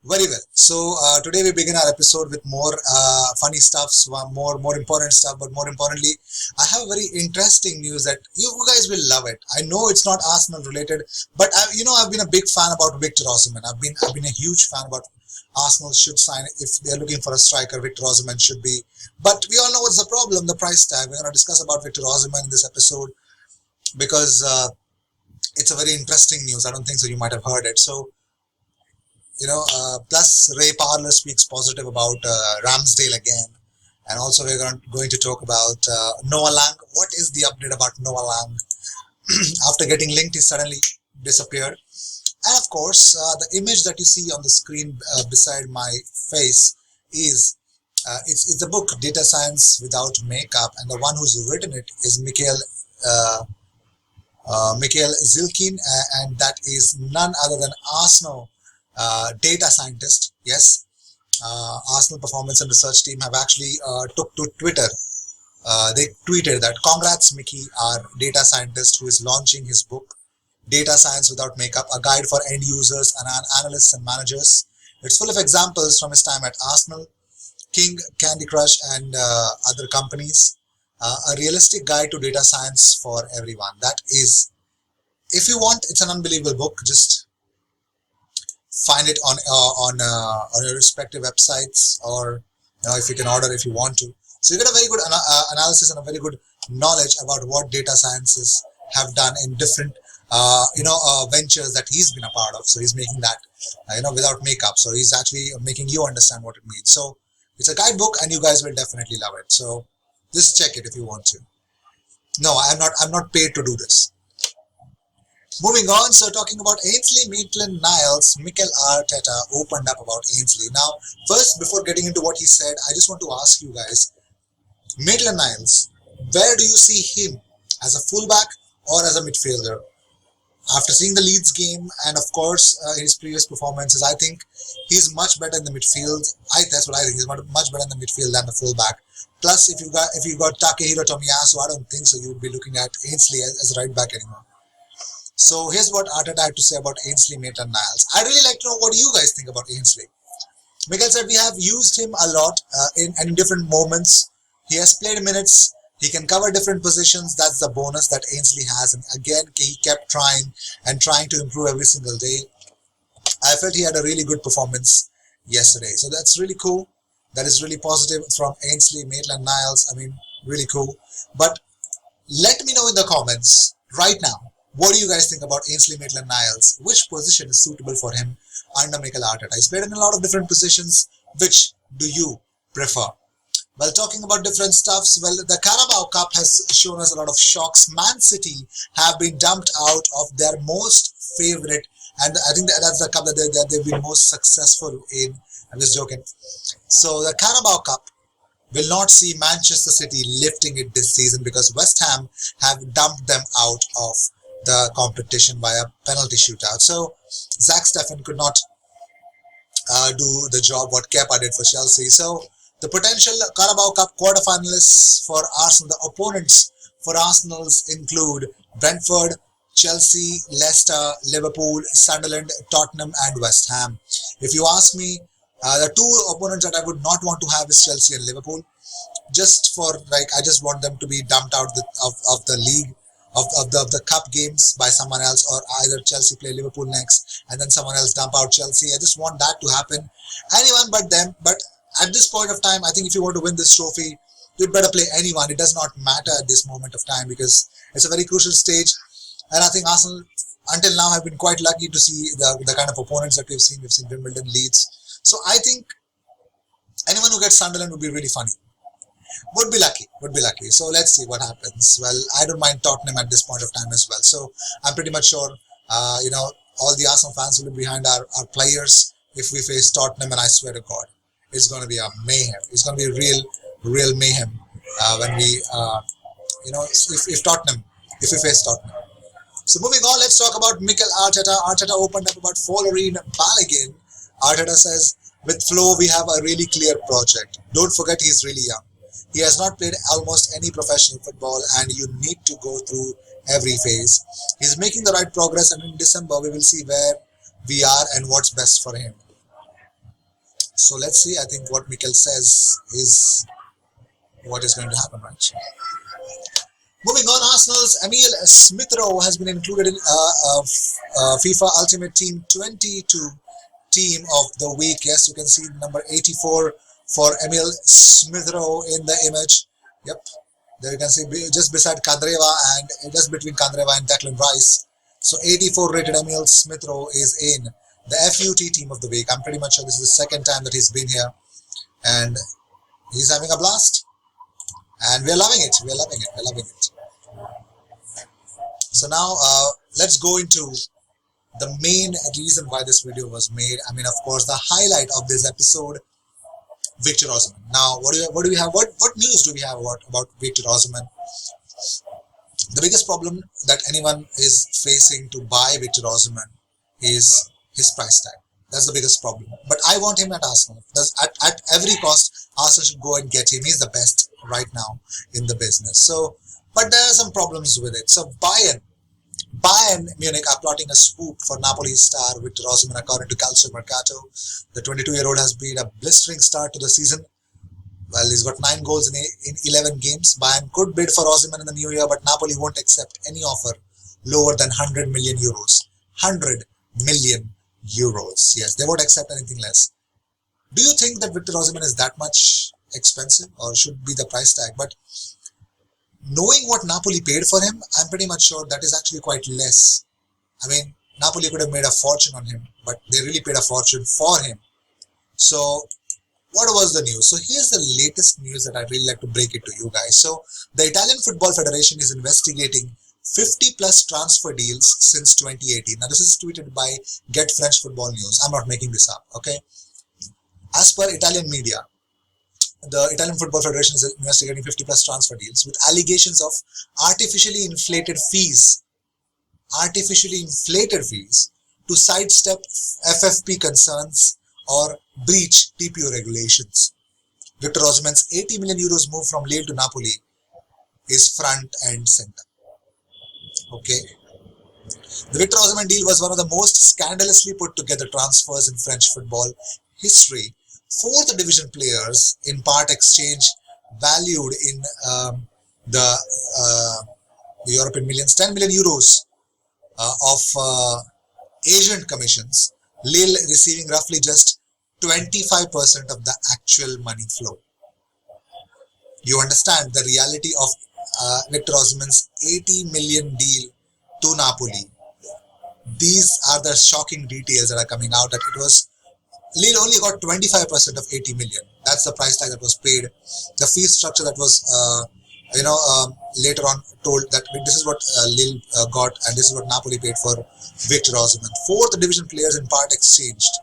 Very well. So today we begin our episode with more funny stuffs, more important stuff. But more importantly, I have a very interesting news that you guys will love it. I know it's not Arsenal related, but I've been a big fan about Victor Osimhen. I've been a huge fan about Arsenal should sign if they're looking for a striker. Victor Osimhen should be. But we all know what's the problem: the price tag. We're going to discuss about Victor Osimhen in this episode because it's a very interesting news. I don't think so. You might have heard it. So plus Ray Parler speaks positive about Ramsdale again. And also we're going to talk about Noah Lang. What is the update about Noah Lang? After getting linked, he suddenly disappeared. And of course, the image that you see on the screen beside my face is it's a book, Data Science Without Makeup, and the one who's written it is Mikel Zilkin, and that is none other than Arsenal data scientist. Yes, Arsenal performance and research team have actually took to Twitter. They tweeted that congrats Mickey, our data scientist who is launching his book Data Science Without Makeup, a guide for end users and analysts and managers. It's full of examples from his time at Arsenal, King, Candy Crush and other companies. A realistic guide to data science for everyone. That is, if you want, it's an unbelievable book. Just find it on your respective websites, or if you can order if you want to. So you get a very good analysis and a very good knowledge about what data sciences have done in different ventures that he's been a part of. So he's making that without makeup. So he's actually making you understand what it means. So it's a guidebook, and you guys will definitely love it. So just check it if you want to. No, I'm not paid to do this. Moving on, so talking about Ainsley MaitlandNiles, Mikel Arteta opened up about Ainsley. Now, first, before getting into what he said, I just want to ask you guys, Maitland-Niles, where do you see him? As a fullback or as a midfielder? After seeing the Leeds game and of course his previous performances, I think he's much better in the midfield. That's what I think. He's much better in the midfield than the fullback. Plus, if you got Takehiro Tomiyasu, I don't think so you would be looking at Ainsley as a right back anymore. So here's what Arteta had to say about Ainsley Maitland-Niles. I'd really like to know, what do you guys think about Ainsley? Mikel said we have used him a lot in different moments. He has played minutes. He can cover different positions. That's the bonus that Ainsley has. And again, he kept trying to improve every single day. I felt he had a really good performance yesterday. So that's really cool. That is really positive from Ainsley Maitland-Niles. I mean, really cool. But let me know in the comments right now, what do you guys think about Ainsley Maitland-Niles? Which position is suitable for him under Mikel Arteta? He's played in a lot of different positions. Which do you prefer? Well, talking about different stuffs, well, the Carabao Cup has shown us a lot of shocks. Man City have been dumped out of their most favorite, and I think that's the cup that they've been most successful in. I'm just joking. So the Carabao Cup will not see Manchester City lifting it this season because West Ham have dumped them out of the competition by a penalty shootout. So Zach Steffen could not do the job what Kepa did for Chelsea. So the potential Carabao Cup quarterfinalists for Arsenal, the opponents for Arsenal's include Brentford, Chelsea, Leicester, Liverpool, Sunderland, Tottenham and West Ham. If you ask me, the two opponents that I would not want to have is Chelsea and Liverpool. I just want them to be dumped out of the league, of the cup games by someone else, or either Chelsea play Liverpool next and then someone else dump out Chelsea. I just want that to happen. Anyone but them. But at this point of time, I think if you want to win this trophy, you'd better play anyone. It does not matter at this moment of time because it's a very crucial stage. And I think Arsenal, until now, have been quite lucky to see the kind of opponents that we've seen. We've seen Wimbledon, Leeds. So I think anyone who gets Sunderland would be really funny. Would be lucky. So let's see what happens. Well, I don't mind Tottenham at this point of time as well. So I'm pretty much sure, all the Arsenal fans will be behind our players if we face Tottenham, and I swear to God, it's going to be a mayhem. It's going to be real mayhem when we, if we face Tottenham. So moving on, let's talk about Mikel Arteta. Arteta opened up about Folarin Balogun. Arteta says, with Flo, we have a really clear project. Don't forget he's really young. He has not played almost any professional football and you need to go through every phase. He's making the right progress and in December we will see where we are and what's best for him. So let's see. I think what Mikel says is what is going to happen, right? Moving on, Arsenal's Emile Smith-Rowe has been included in FIFA Ultimate Team 22 Team of the Week. Yes, you can see number 84 for Emile Smith-Rowe in the image. Yep, there you can see just beside Kandreva and just between Kandreva and Declan Rice. So 84 rated Emile Smith-Rowe is in the FUT Team of the Week. I'm pretty much sure this is the second time that he's been here, and he's having a blast. And we're loving it. We're loving it. We're loving it. So now let's go into the main reason why this video was made. I mean, of course, the highlight of this episode, Victor Osimhen. Now, what do we have? What news do we have about Victor Osimhen? The biggest problem that anyone is facing to buy Victor Osimhen is his price tag. That's the biggest problem. But I want him at Arsenal. At every cost, Arsenal should go and get him. He's the best right now in the business. So, but there are some problems with it. So Bayern Munich are plotting a swoop for Napoli star Victor Osimhen, according to Calcio Mercato. The 22-year-old has been a blistering start to the season. Well, he's got 9 goals in 11 games. Bayern could bid for Osimhen in the new year, but Napoli won't accept any offer lower than 100 million euros. 100 million euros. Yes, they won't accept anything less. Do you think that Victor Osimhen is that much expensive, or should be the price tag? But knowing what Napoli paid for him, I'm pretty much sure that is actually quite less. I mean, Napoli could have made a fortune on him, but they really paid a fortune for him. So, what was the news? So, here's the latest news that I'd really like to break it to you guys. So, the Italian Football Federation is investigating 50 plus transfer deals since 2018. Now, this is tweeted by Get French Football News. I'm not making this up, okay? As per Italian media, the Italian Football Federation is investigating 50 plus transfer deals with allegations of artificially inflated fees to sidestep FFP concerns or breach TPO regulations. Victor Osimhen's 80 million euros move from Lille to Napoli is front and center. Okay. The Victor Osimhen deal was one of the most scandalously put together transfers in French football history. 4th division players in part exchange valued in the European millions, 10 million euros of agent commissions, Lille receiving roughly just 25% of the actual money flow. You understand the reality of Victor Osimhen's 80 million deal to Napoli. These are the shocking details that are coming out, that it was Lille only got 25% of 80 million. That's the price tag that was paid. The fee structure that was, later on told that this is what Lille got and this is what Napoli paid for Victor Osimhen. 4th division players in part exchanged.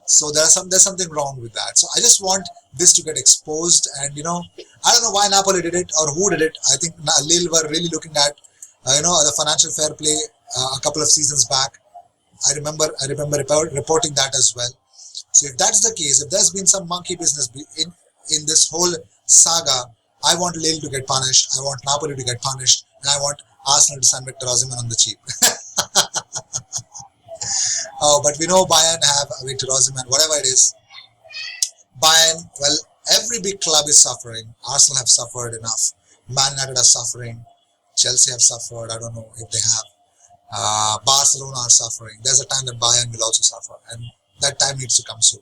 So there's something wrong with that. So I just want this to get exposed, and I don't know why Napoli did it or who did it. I think Lille were really looking at the financial fair play a couple of seasons back. I remember reporting that as well. So if that's the case, if there's been some monkey business in this whole saga, I want Lille to get punished, I want Napoli to get punished, and I want Arsenal to sign Victor Osimhen on the cheap. But we know Bayern have Victor Osimhen, whatever it is. Bayern, well, every big club is suffering. Arsenal have suffered enough. Man United are suffering. Chelsea have suffered. I don't know if they have. Barcelona are suffering. There's a time that Bayern will also suffer, and that time needs to come soon.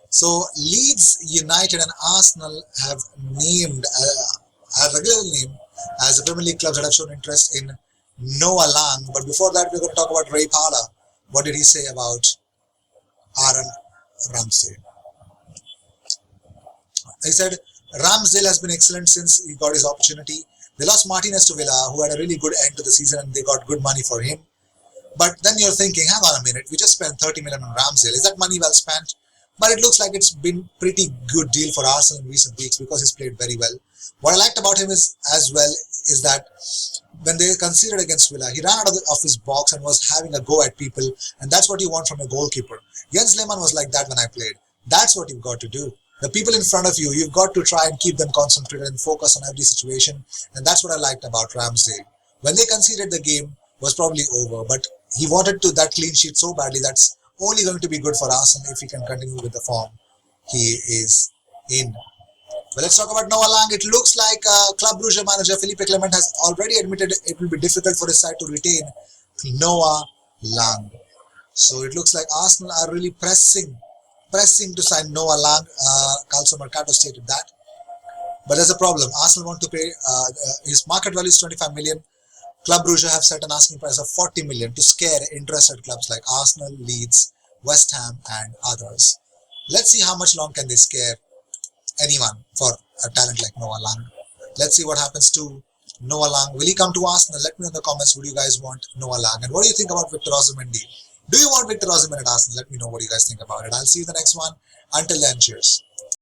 So Leeds United and Arsenal have named a regular name as the Premier League clubs that have shown interest in Noah Lang. But before that, we're going to talk about Ray Parlour. What did he say about Aaron Ramsey? He said, Ramsdale has been excellent since he got his opportunity. They lost Martinez to Villa, who had a really good end to the season, and they got good money for him. But then you're thinking, hang on a minute, we just spent 30 million on Ramsdale. Is that money well spent? But it looks like it's been pretty good deal for Arsenal in recent weeks because he's played very well. What I liked about him is that when they conceded against Villa, he ran out of his box and was having a go at people, and that's what you want from a goalkeeper. Jens Lehmann was like that when I played. That's what you've got to do. The people in front of you, you've got to try and keep them concentrated and focus on every situation, and that's what I liked about Ramsdale. When they conceded, the game was probably over, but he wanted that clean sheet so badly that's only going to be good for Arsenal if he can continue with the form he is in. Well, let's talk about Noah Lang. It looks like Club Brugge manager Philippe Clement has already admitted it will be difficult for his side to retain Noah Lang. So it looks like Arsenal are really pressing to sign Noah Lang. Calcio Mercato stated that. But there's a problem. Arsenal want to pay, his market value is 25 million. Club Brugge have set an asking price of 40 million to scare interested clubs like Arsenal, Leeds, West Ham and others. Let's see how much long can they scare anyone for a talent like Noah Lang. Let's see what happens to Noah Lang. Will he come to Arsenal? Let me know in the comments. Would you guys want Noah Lang? And what do you think about Victor Osimhen deal? Do you want Victor Osimhen at Arsenal? Let me know what you guys think about it. I'll see you in the next one. Until then, cheers.